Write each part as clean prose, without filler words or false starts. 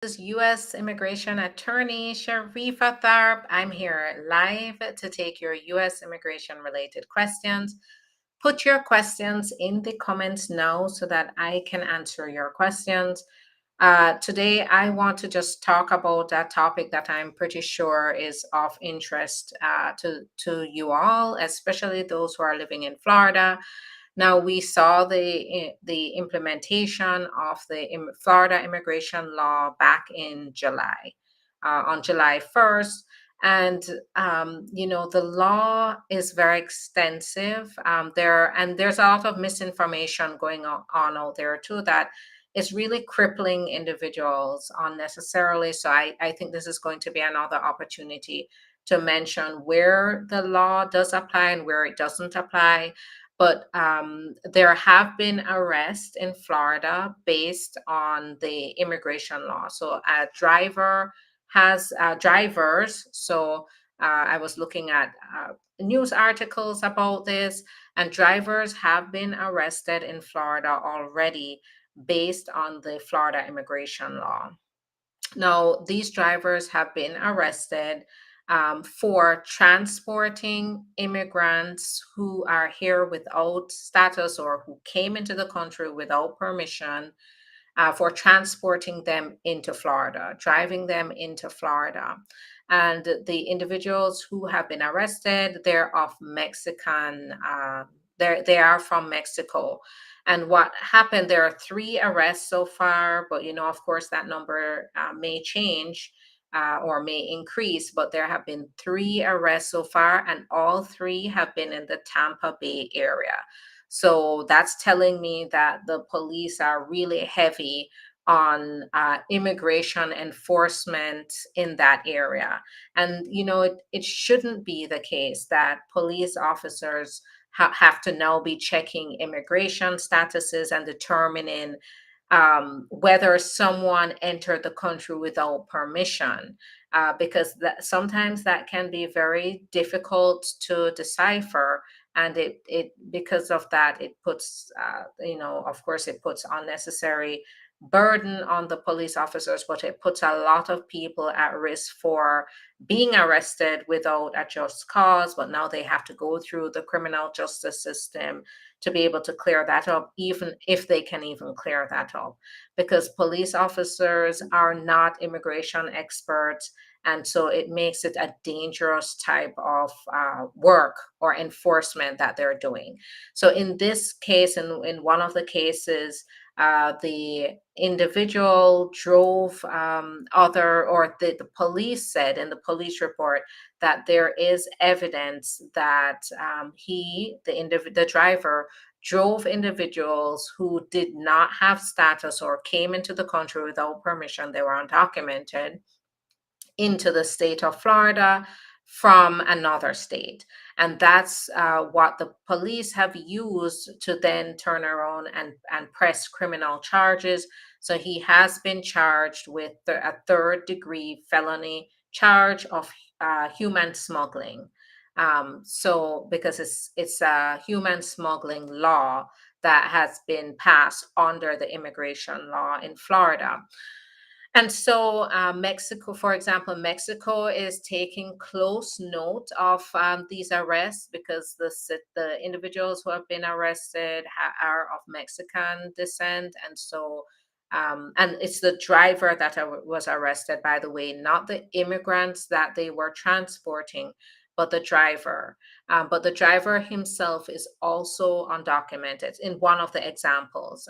This is U.S. immigration attorney Sharifa Tharpe. I'm here live to take your U.S. immigration related questions. Put your questions in the comments now so that I can answer your questions. Today, I want to just talk about a topic that I'm pretty sure is of interest to you all, especially those who are living in Florida. Now, we saw the implementation of the Florida immigration law back in July, on July 1st. And the law is very extensive. There's a lot of misinformation going on out there too that is really crippling individuals unnecessarily. So I think this is going to be another opportunity to mention where the law does apply and where it doesn't apply. But there have been arrests in Florida based on the immigration law. So a driver has drivers. So I was looking at news articles about this, and drivers have been arrested in Florida already based on the Florida immigration law. Now, these drivers have been arrested for transporting immigrants who are here without status or who came into the country without permission, for transporting them into Florida, driving them into Florida. And the individuals who have been arrested, they're of Mexican, they are from Mexico. And what happened, there are 3 arrests so far, but of course, that number may change or may increase, but there have been 3 arrests so far, and all 3 have been in the Tampa Bay area. So that's telling me that the police are really heavy on immigration enforcement in that area. And, it shouldn't be the case that police officers have to now be checking immigration statuses and determining whether someone entered the country without permission, because sometimes that can be very difficult to decipher. And it because of that, it puts, of course, it puts unnecessary burden on the police officers, but it puts a lot of people at risk for being arrested without a just cause. But now they have to go through the criminal justice system to be able to clear that up, even if they can even clear that up, because police officers are not immigration experts. And so it makes it a dangerous type of work or enforcement that they're doing. So in this case, in one of the cases, the individual drove the police said in the police report that there is evidence that the driver, drove individuals who did not have status or came into the country without permission, they were undocumented, into the state of Florida from another state. And that's what the police have used to then turn around and press criminal charges. So he has been charged with a third-degree felony charge of human smuggling. So because it's a human smuggling law that has been passed under the immigration law in Florida. And so, Mexico, for example, Mexico is taking close note of these arrests, because the individuals who have been arrested are of Mexican descent. And so, and it's the driver that was arrested, by the way, not the immigrants that they were transporting, but the driver. But the driver himself is also undocumented in one of the examples.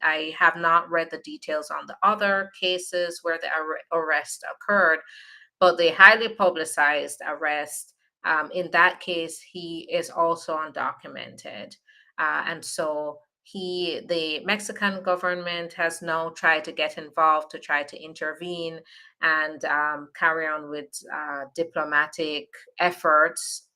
I have not read the details on the other cases where the arrest occurred, but the highly publicized arrest, in that case, he is also undocumented. And so the Mexican government has now tried to get involved to try to intervene and carry on with diplomatic efforts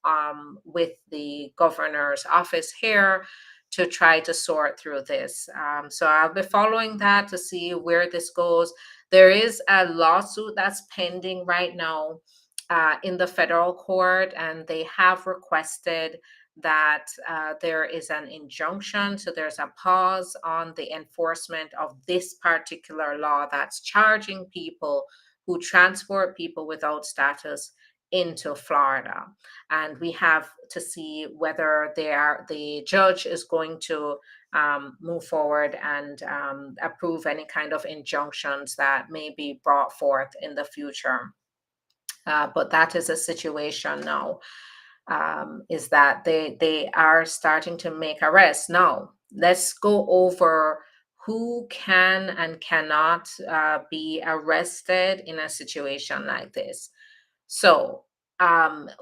with the governor's office here to try to sort through this. So I'll be following that to see where this goes. There is a lawsuit that's pending right now in the federal court, and they have requested that there is an injunction. So there's a pause on the enforcement of this particular law that's charging people who transport people without status into Florida. And we have to see whether the judge is going to move forward and approve any kind of injunctions that may be brought forth in the future. But that is a situation now, is that they are starting to make arrests. Now, let's go over who can and cannot be arrested in a situation like this. So,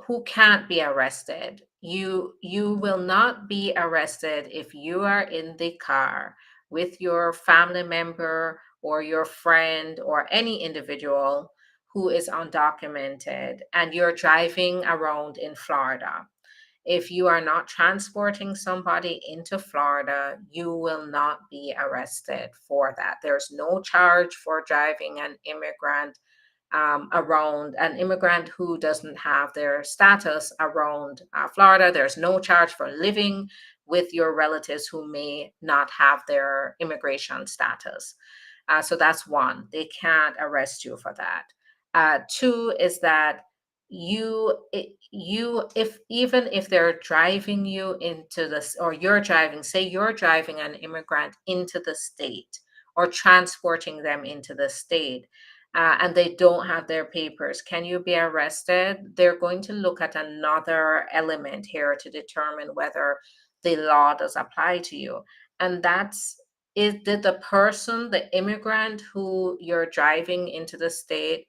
who can't be arrested? You will not be arrested if you are in the car with your family member or your friend or any individual who is undocumented and you're driving around in Florida. If you are not transporting somebody into Florida, you will not be arrested for that. There's no charge for driving an immigrant around an immigrant who doesn't have their status around Florida. There's no charge for living with your relatives who may not have their immigration status. So that's one. They can't arrest you for that. Two is that you if even if they're driving you into this, or you're driving, say you're driving an immigrant into the state or transporting them into the state, and they don't have their papers, can you be arrested? They're going to look at another element here to determine whether the law does apply to you. And that's, did the person, the immigrant who you're driving into the state,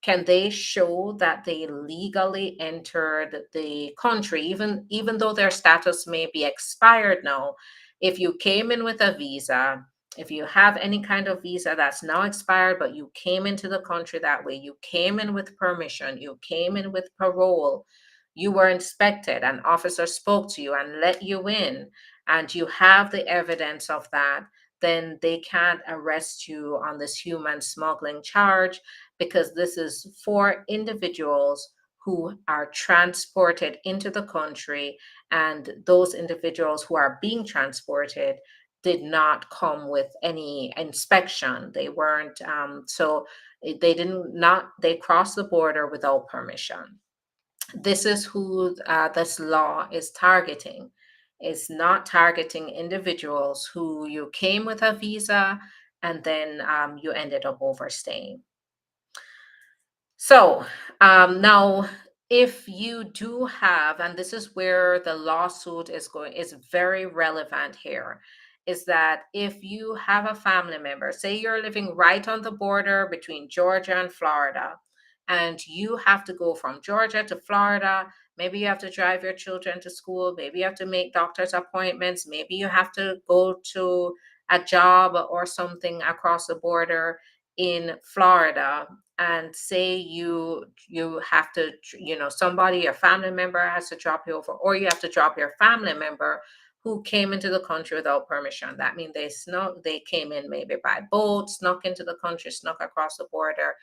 can they show that they legally entered the country, even though their status may be expired now? If you came in with a visa, if you have any kind of visa that's now expired, but you came into the country that way, you came in with permission, you came in with parole, you were inspected, an officer spoke to you and let you in, and you have the evidence of that, then they can't arrest you on this human smuggling charge, because this is for individuals who are transported into the country, and those individuals who are being transported did not come with any inspection. They weren't, they didn't not they crossed the border without permission. This is who this law is targeting. It's not targeting individuals who you came with a visa and then you ended up overstaying. So now, if you do have, and this is where the lawsuit is very relevant here, is that if you have a family member, say you're living right on the border between Georgia and Florida, and you have to go from Georgia to Florida, maybe you have to drive your children to school, maybe you have to make doctor's appointments, maybe you have to go to a job or something across the border in Florida, and say you have to, somebody, your family member has to drop you over, or you have to drop your family member who came into the country without permission. That means they came in maybe by boat, snuck into the country, snuck across the border.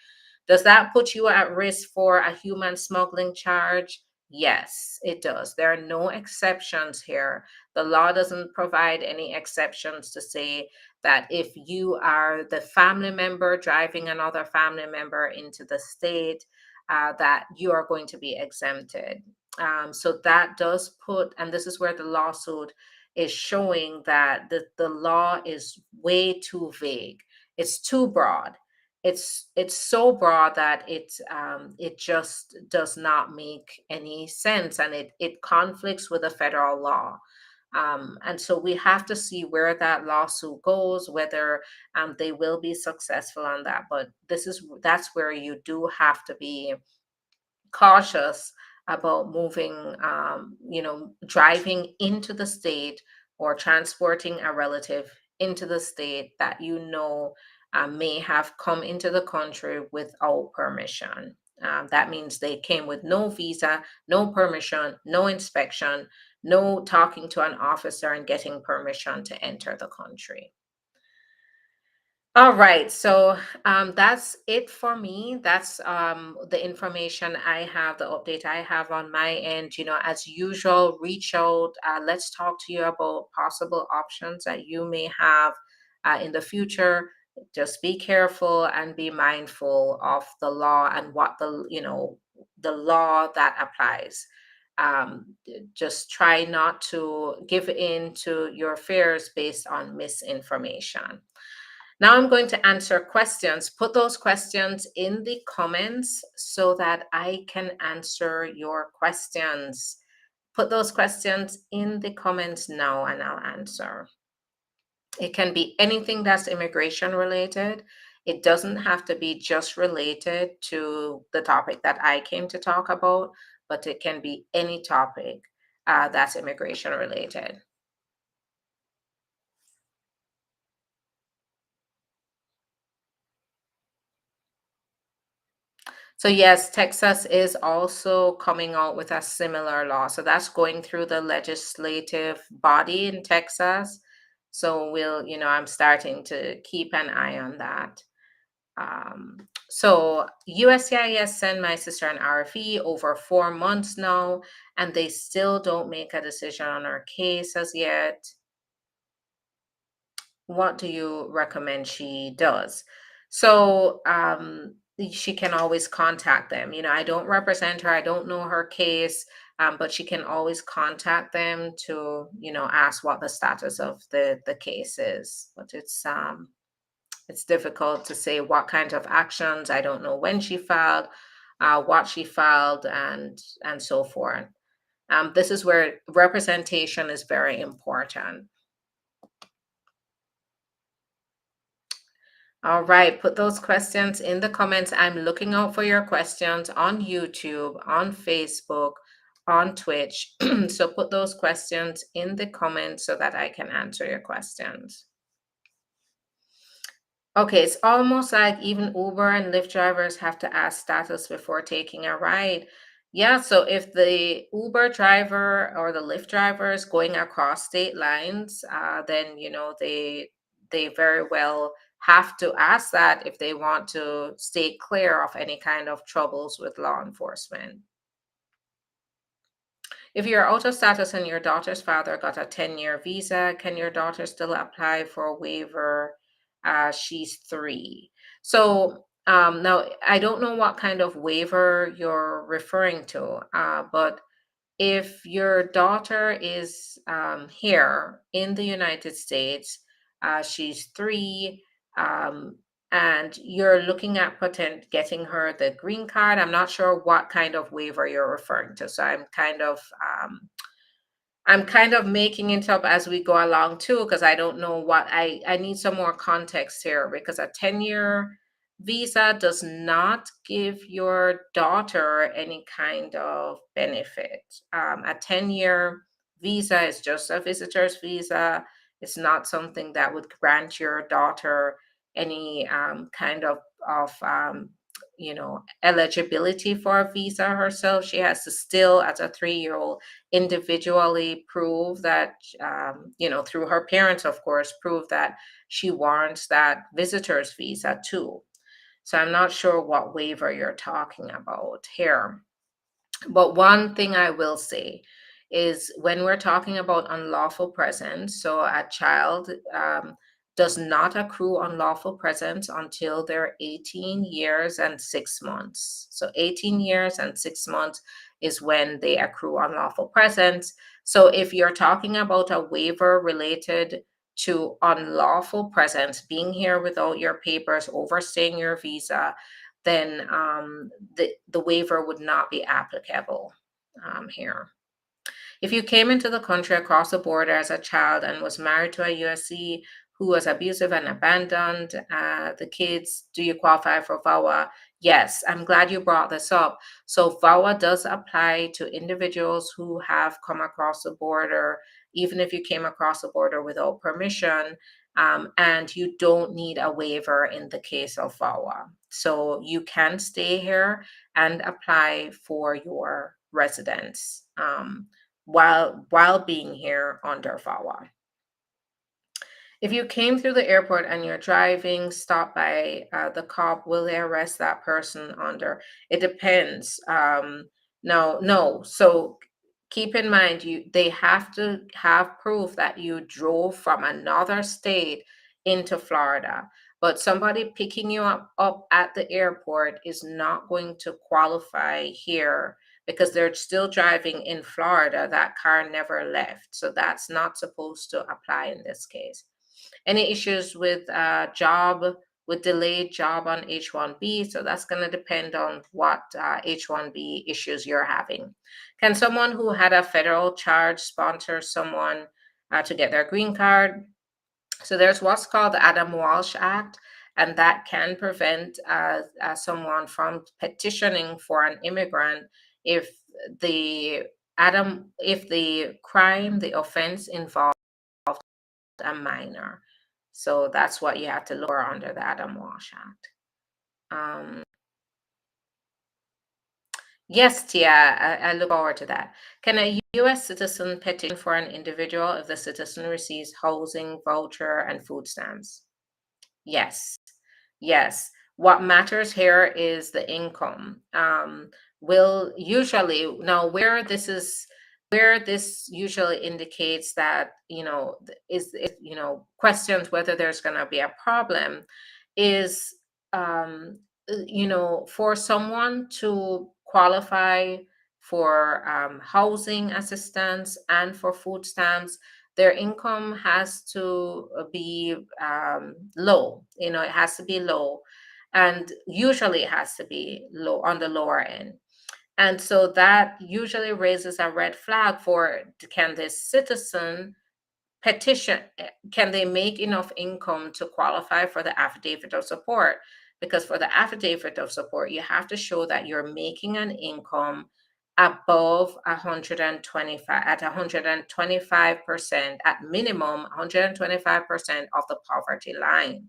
Does that put you at risk for a human smuggling charge? Yes, it does. There are no exceptions here. The law doesn't provide any exceptions to say that if you are the family member driving another family member into the state, that you are going to be exempted. So that does put, and this is where the lawsuit is showing that the law is way too vague. It's too broad. It's so broad that it just does not make any sense, and it conflicts with the federal law. And so we have to see where that lawsuit goes, whether they will be successful on that. But that's where you do have to be cautious about moving, driving into the state or transporting a relative into the state that may have come into the country without permission. That means they came with no visa, no permission, no inspection, no talking to an officer and getting permission to enter the country. All right, so that's it for me. That's the information I have, the update I have on my end. As usual, reach out. Let's talk to you about possible options that you may have in the future. Just be careful and be mindful of the law and what the law that applies. Just try not to give in to your fears based on misinformation. Now I'm going to answer questions. Put those questions in the comments so that I can answer your questions. Put those questions in the comments now and I'll answer. It can be anything that's immigration related. It doesn't have to be just related to the topic that I came to talk about, but it can be any topic that's immigration related. So yes, Texas is also coming out with a similar law. So that's going through the legislative body in Texas. So I'm starting to keep an eye on that. So USCIS sent my sister an RFE over 4 months now, and they still don't make a decision on her case as yet. What do you recommend she does? So she can always contact them. I don't represent her, I don't know her case, but she can always contact them to ask what the status of the case is. But it's difficult to say what kind of actions. I don't know when she filed, what she filed, and so forth. This is where representation is very important. All right, put those questions in the comments. I'm looking out for your questions on YouTube, on Facebook, on Twitch. So put those questions in the comments so that I can answer your questions. Okay, it's almost like even Uber and Lyft drivers have to ask status before taking a ride. Yeah, so if the Uber driver or the Lyft driver is going across state lines, then they very well have to ask that if they want to stay clear of any kind of troubles with law enforcement. If you're out of status and your daughter's father got a 10-year visa, can your daughter still apply for a waiver? She's 3. So now I don't know what kind of waiver you're referring to, but if your daughter is here in the United States, she's 3, um, and you're looking at getting her the green card. I'm not sure what kind of waiver you're referring to, so I'm kind of making it up as we go along too, because I don't know what I need some more context here, because a 10-year visa does not give your daughter any kind of benefit. A 10-year visa is just a visitor's visa. It's not something that would grant your daughter any kind of eligibility for a visa herself. She has to still, as a 3-year-old, individually prove that, through her parents, of course, prove that she warrants that visitor's visa too. So I'm not sure what waiver you're talking about here. But one thing I will say is when we're talking about unlawful presence, so a child does not accrue unlawful presence until they're 18 years and 6 months. So 18 years and 6 months is when they accrue unlawful presence. So if you're talking about a waiver related to unlawful presence, being here without your papers, overstaying your visa, then the waiver would not be applicable here. If you came into the country across the border as a child and was married to a USC who was abusive and abandoned the kids, do you qualify for VAWA? Yes, I'm glad you brought this up. So VAWA does apply to individuals who have come across the border, even if you came across the border without permission, and you don't need a waiver in the case of VAWA. So you can stay here and apply for your residence. While being here under VAWA. If you came through the airport and you're driving, stopped by the cop, will they arrest that person under? It depends. No. So keep in mind, they have to have proof that you drove from another state into Florida. But somebody picking you up at the airport is not going to qualify here because they're still driving in Florida. That car never left. So that's not supposed to apply in this case. Any issues with job, with delayed job on H-1B? So that's going to depend on what H-1B issues you're having. Can someone who had a federal charge sponsor someone to get their green card? So there's what's called the Adam Walsh Act, and that can prevent someone from petitioning for an immigrant if the if the crime, the offense involved a minor. So that's what you have to look for under the Adam Walsh Act. Yes, Tia, I look forward to that. Can a U.S. citizen petition for an individual if the citizen receives housing, voucher, and food stamps? Yes. Yes. What matters here is the income. Will usually now where this usually indicates that is questions whether there's going to be a problem is for someone to qualify for housing assistance and for food stamps, their income has to be low. It has to be low, and usually it has to be low on the lower end. And so that usually raises a red flag for, can this citizen petition, can they make enough income to qualify for the affidavit of support? Because for the affidavit of support, you have to show that you're making an income above 125 at 125%, at minimum 125% of the poverty line.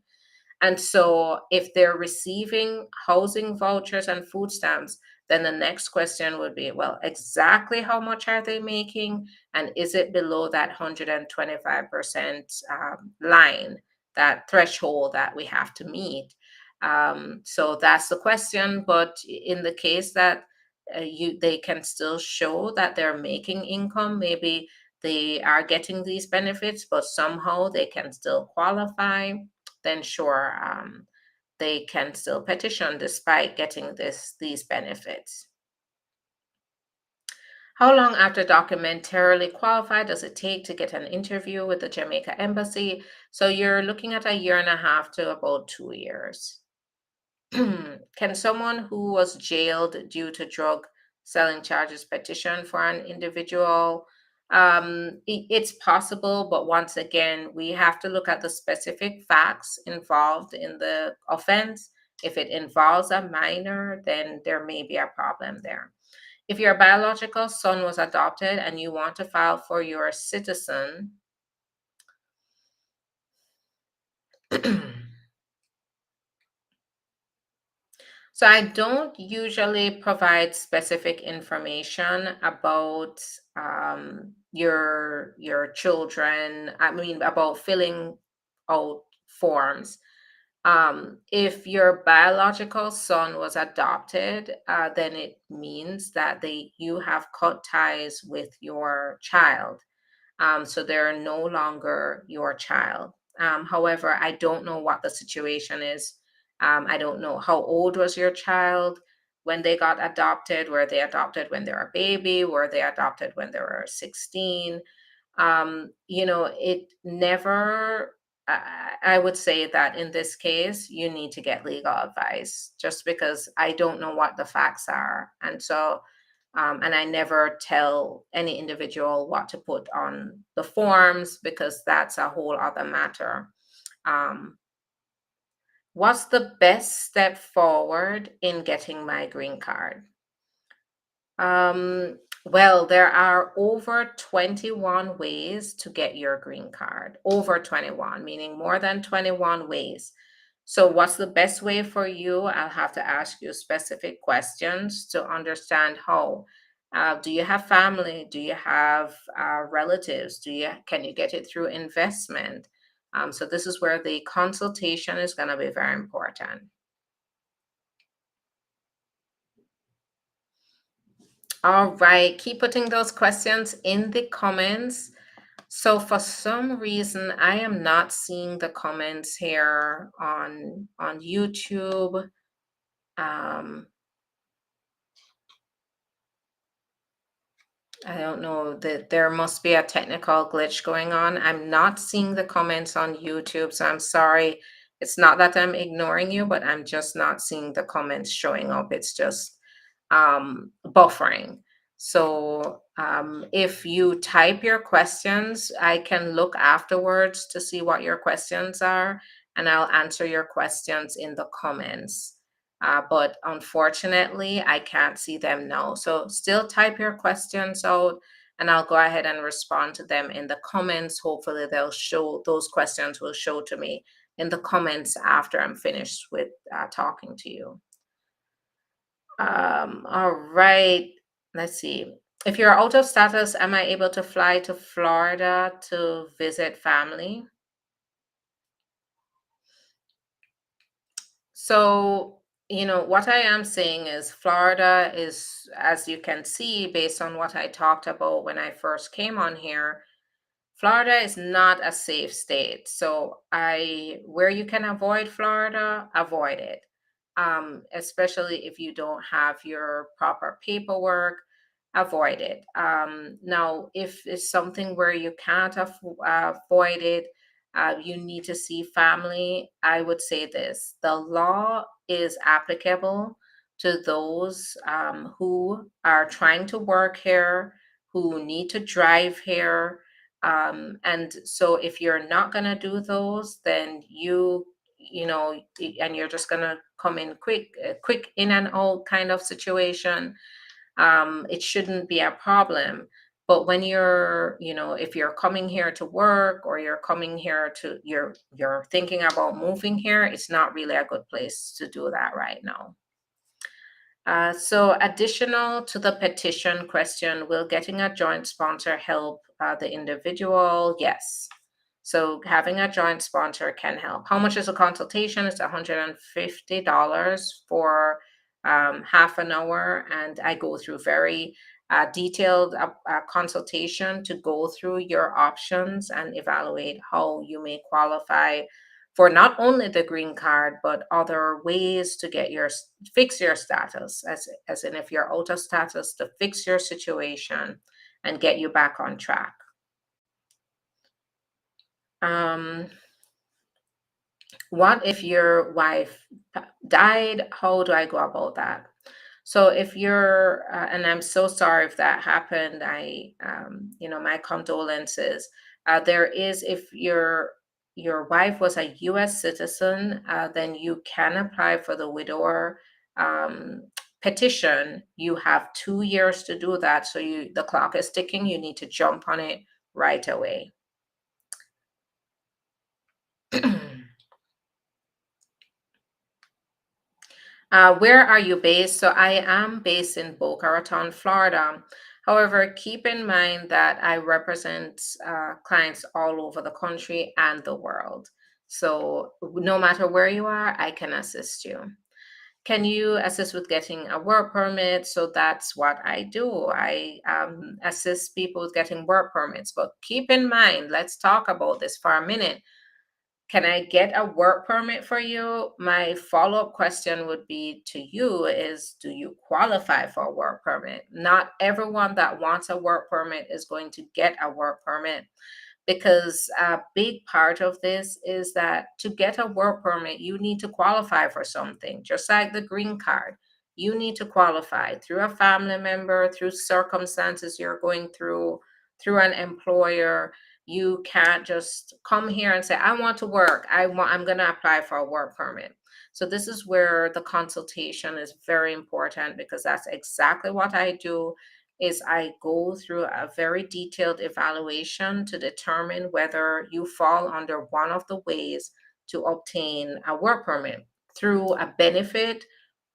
And so if they're receiving housing vouchers and food stamps, then the next question would be, well, exactly how much are they making? And is it below that 125% line, that threshold that we have to meet? So that's the question. But in the case that they can still show that they're making income, maybe they are getting these benefits, but somehow they can still qualify, then sure, they can still petition despite getting these benefits. How long after documentarily qualified does it take to get an interview with the Jamaica Embassy? So you're looking at a year and a half to about 2 years. Can someone who was jailed due to drug selling charges petition for an individual? It's possible, but once again, we have to look at the specific facts involved in the offense. If it involves a minor, then there may be a problem there. If your biological son was adopted and you want to file for your citizen, so I don't usually provide specific information about your children. I mean, about filling out forms. If your biological son was adopted, then it means that you have cut ties with your child. So they're no longer your child. However, I don't know what the situation is. I don't know how old was your child when they got adopted. Were they adopted when they were a baby? Were they adopted when they were 16? It never, I would say that in this case, you need to get legal advice just because I don't know what the facts are. And so, and I never tell any individual what to put on the forms because that's a whole other matter. Um, what's the best step forward in getting my green card? Well, there are over 21 ways to get your green card. Over 21, meaning more than 21 ways. So, what's the best way for you? I'll have to ask you specific questions to understand how. Do you have family? Do you have relatives? Can you get it through investment? So this is where the consultation is going to be very important. All right, keep putting those questions in the comments. So for some reason, I am not seeing the comments here on YouTube. Um, I don't know that there must be a technical glitch going on. I'm not seeing the comments on YouTube, so I'm sorry. It's not that I'm ignoring you, but I'm just not seeing the comments showing up. It's just buffering. So if you type your questions, I can look afterwards to see what your questions are, and I'll answer your questions in the comments. But unfortunately, I can't see them now. So still type your questions out, and I'll go ahead and respond to them in the comments. Hopefully, those questions will show to me in the comments after I'm finished with talking to you. All right. Let's see. If you're out of status, am I able to fly to Florida to visit family? So, what I am saying is Florida is, as you can see, based on what I talked about when I first came on here, Florida is not a safe state. So where you can avoid Florida, avoid it. Especially if you don't have your proper paperwork, avoid it. Now, if it's something where you can't avoid it, you need to see family. I would say this: the law is applicable to those who are trying to work here, who need to drive here, and so if you're not going to do those, then and you're just going to come in quick in and out kind of situation, it shouldn't be a problem. But when if you're coming here to work, or you're coming here you're thinking about moving here, it's not really a good place to do that right now. So additional to the petition question, will getting a joint sponsor help the individual? Yes. So having a joint sponsor can help. How much is a consultation? It's $150 for half an hour, and I go through very detailed consultation to go through your options and evaluate how you may qualify for not only the green card, but other ways to fix your status, as in if you're out of status, to fix your situation and get you back on track. Um, what if your wife died? How do I go about that? So if you're, and I'm so sorry if that happened. My condolences. There is, if your wife was a U.S. citizen, then you can apply for the widower um, petition. You have 2 years to do that. So the clock is ticking. You need to jump on it right away. Where are you based? So I am based in Boca Raton, Florida. However, keep in mind that I represent clients all over the country and the world. So no matter where you are, I can assist you. Can you assist with getting a work permit? So that's what I do. I assist people with getting work permits. But keep in mind, let's talk about this for a minute. Can I get a work permit for you? My follow-up question would be to you is, do you qualify for a work permit? Not everyone that wants a work permit is going to get a work permit, because a big part of this is that to get a work permit, you need to qualify for something, just like the green card. You need to qualify through a family member, through circumstances you're going through an employer. You can't just come here and say, I want to work. I'm going to apply for a work permit. So this is where the consultation is very important, because that's exactly what I do. Is I go through a very detailed evaluation to determine whether you fall under one of the ways to obtain a work permit, through a benefit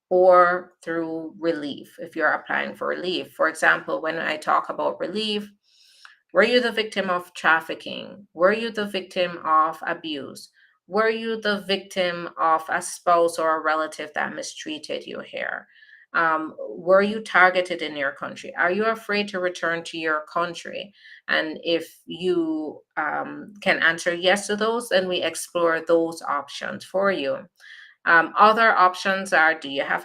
or through relief, if you're applying for relief. For example, when I talk about relief, Were you the victim of trafficking? Were you the victim of abuse? Were you the victim of a spouse or a relative that mistreated you here? Were you targeted in your country? Are you afraid to return to your country? And if you can answer yes to those, then we explore those options for you. Other options are, do you have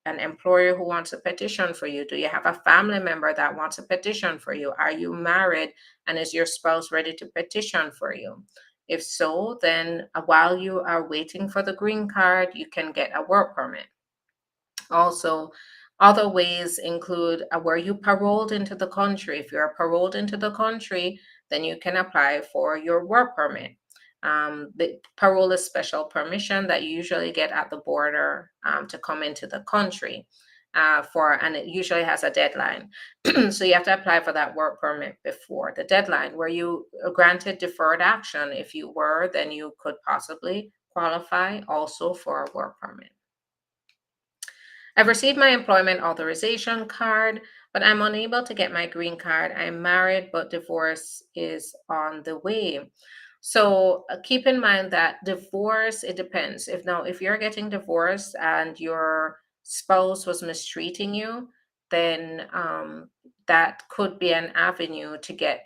an employer who wants a petition for you? Do you have a family member that wants a petition for you? Are you married and is your spouse ready to petition for you? If so, then while you are waiting for the green card, you can get a work permit. Also, other ways include were you paroled into the country? If you're paroled into the country, then you can apply for your work permit. The parole is special permission that you usually get at the border to come into the country and it usually has a deadline. So you have to apply for that work permit before the deadline. Were you granted deferred action? If you were, then you could possibly qualify also for a work permit. I've received my employment authorization card, but I'm unable to get my green card. I'm married, but divorce is on the way. So keep in mind that divorce, it depends. If you're getting divorced and your spouse was mistreating you, then that could be an avenue to get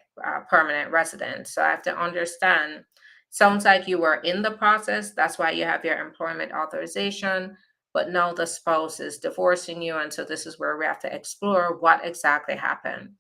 permanent residence. So I have to understand. Sounds like you were in the process. That's why you have your employment authorization, but now the spouse is divorcing you. And so this is where we have to explore what exactly happened.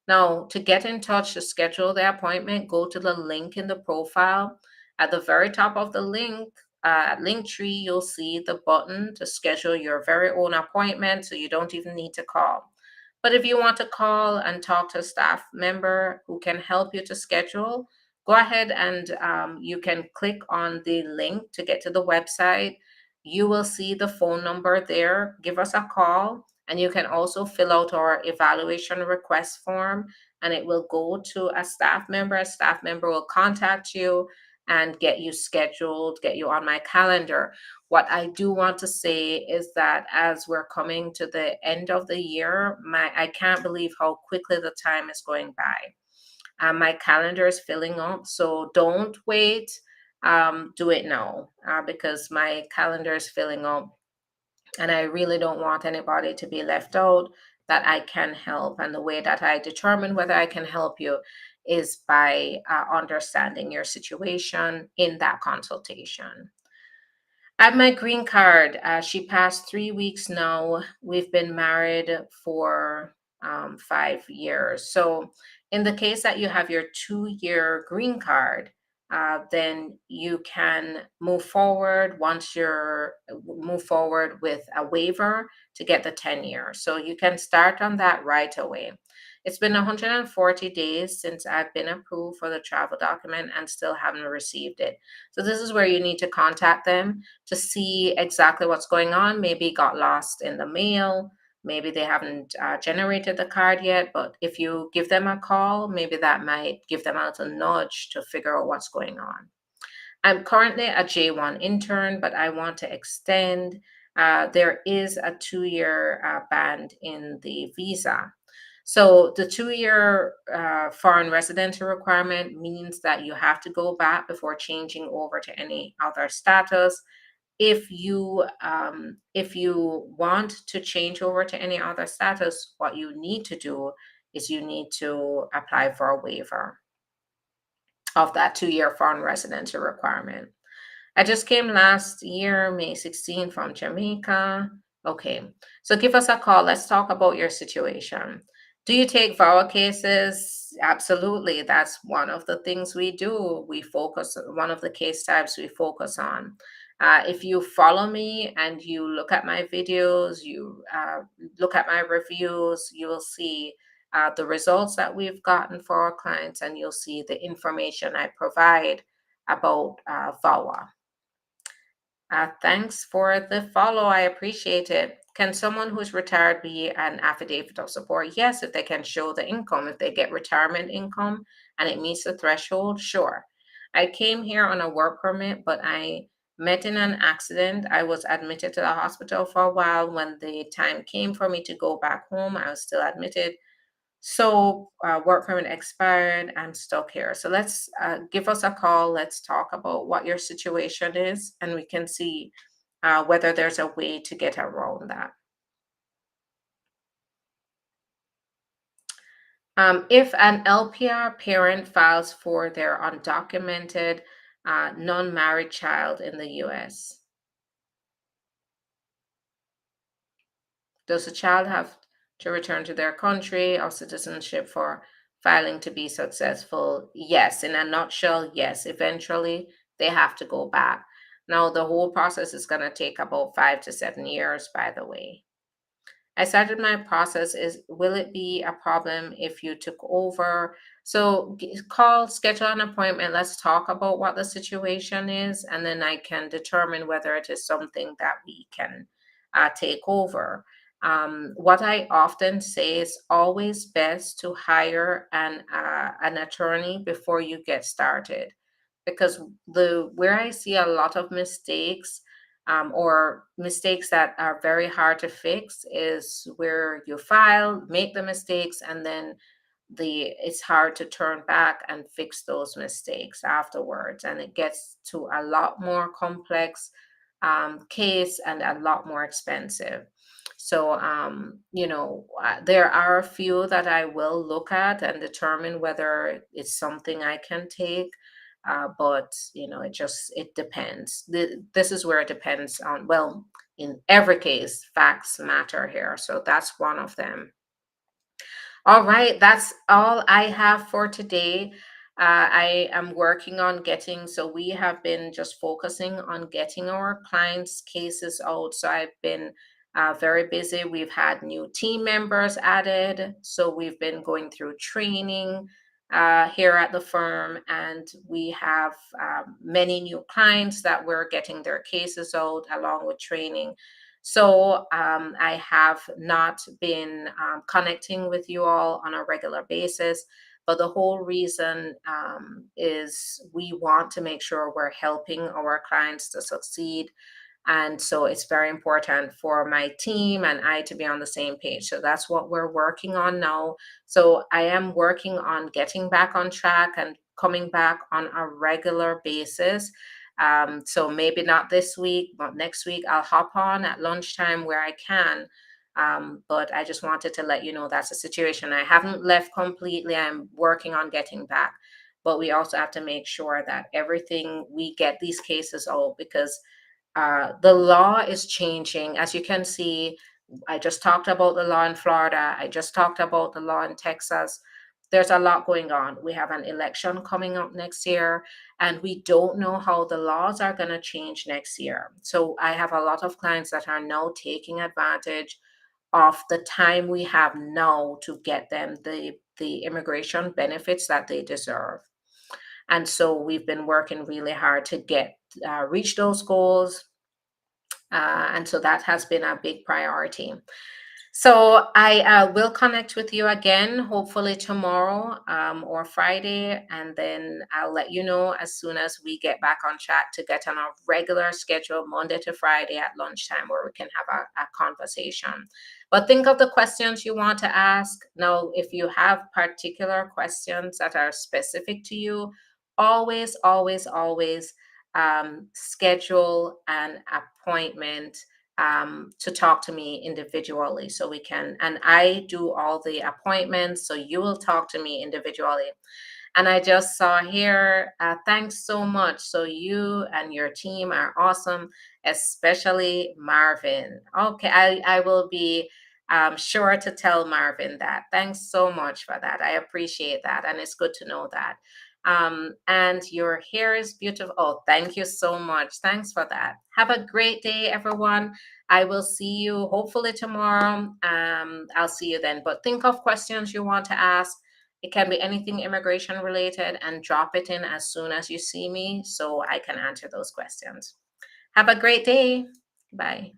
Now, to get in touch to schedule the appointment, go to the link in the profile. At the very top of the link, Linktree, you'll see the button to schedule your very own appointment, so you don't even need to call. But if you want to call and talk to a staff member who can help you to schedule, go ahead and you can click on the link to get to the website. You will see the phone number there. Give us a call, and you can also fill out our evaluation request form, and it will go to a staff member. A staff member will contact you and get you scheduled, get you on my calendar. What I do want to say is that as we're coming to the end of the year, I can't believe how quickly the time is going by. My calendar is filling up, so don't wait. Do it now because my calendar is filling up, and I really don't want anybody to be left out that I can help. And the way that I determine whether I can help you is by understanding your situation in that consultation. I have my green card. She passed 3 weeks now. We've been married for 5 years. So, in the case that you have your 2 year green card, then you can move forward move forward with a waiver to get the 10 years. So you can start on that right away. It's been 140 days since I've been approved for the travel document and still haven't received it. So this is where you need to contact them to see exactly what's going on. Maybe it got lost in the mail. Maybe they haven't generated the card yet, but if you give them a call, maybe that might give them a little nudge to figure out what's going on. I'm currently a J1 intern, but I want to extend. There is a 2 year band in the visa. So the 2 year foreign residency requirement means that you have to go back before changing over to any other status. If you want to change over to any other status, what you need to do is you need to apply for a waiver of that 2 year foreign residency requirement. I just came last year, May 16, from Jamaica. Okay, so give us a call. Let's talk about your situation. Do you take VAWA cases? Absolutely. That's one of the things we do. One of the case types we focus on. If you follow me and you look at my videos, you look at my reviews, you will see the results that we've gotten for our clients, and you'll see the information I provide about VAWA. Thanks for the follow. I appreciate it. Can someone who's retired be an affidavit of support? Yes, if they can show the income. If they get retirement income and it meets the threshold, sure. I came here on a work permit, but I met in an accident. I was admitted to the hospital for a while. When the time came for me to go back home, I was still admitted. So, work permit expired. I'm stuck here. So let's give us a call. Let's talk about what your situation is, and we can see whether there's a way to get around that. If an LPR parent files for their undocumented, non-married child in the U.S., does the child have to return to their country or citizenship for filing to be successful? Yes. In a nutshell, yes. Eventually, they have to go back. Now, the whole process is going to take about 5 to 7 years, by the way. I started my process is will it be a problem if you took over? So call, schedule an appointment. Let's talk about what the situation is, and then I can determine whether it is something that we can take over. What I often say is always best to hire an attorney before you get started, because the where I see a lot of mistakes or mistakes that are very hard to fix is where you file, make the mistakes, and then it's hard to turn back and fix those mistakes afterwards, and it gets to a lot more complex case and a lot more expensive. So there are a few that I will look at and determine whether it's something I can take, but it depends. This is where it depends on, well, in every case facts matter here, so that's one of them. All right, that's all I have for today. I am working on getting, so we have been just focusing on getting our clients' cases out. So I've been very busy. We've had new team members added. So we've been going through training here at the firm, and we have many new clients that we're getting their cases out along with training. So I have not been connecting with you all on a regular basis. But the whole reason is we want to make sure we're helping our clients to succeed. And so it's very important for my team and I to be on the same page. So that's what we're working on now. So I am working on getting back on track and coming back on a regular basis. So maybe not this week, but next week I'll hop on at lunchtime where I can. But I just wanted to let you know that's a situation. I haven't left completely. I'm working on getting back. But we also have to make sure that everything we get these cases out, because the law is changing. As you can see, I just talked about the law in Florida. I just talked about the law in Texas. There's a lot going on. We have an election coming up next year, and we don't know how the laws are going to change next year. So I have a lot of clients that are now taking advantage of the time we have now to get them the immigration benefits that they deserve. And so we've been working really hard to get reach those goals, and so that has been a big priority. So I will connect with you again, hopefully tomorrow or Friday, and then I'll let you know as soon as we get back on track to get on a regular schedule, Monday to Friday at lunchtime, where we can have a conversation. But think of the questions you want to ask. Now, if you have particular questions that are specific to you, always, always, always schedule an appointment to talk to me individually, so we can, and I do all the appointments, so you will talk to me individually. And I just saw here, thanks so much. So you and your team are awesome, especially Marvin. Okay, I will be sure to tell Marvin that. Thanks so much for that. I appreciate that. And it's good to know that. And your hair is beautiful. Oh, thank you so much. Thanks for that. Have a great day, everyone. I will see you hopefully tomorrow. I'll see you then. But think of questions you want to ask. It can be anything immigration related, and drop it in as soon as you see me so I can answer those questions. Have a great day. Bye.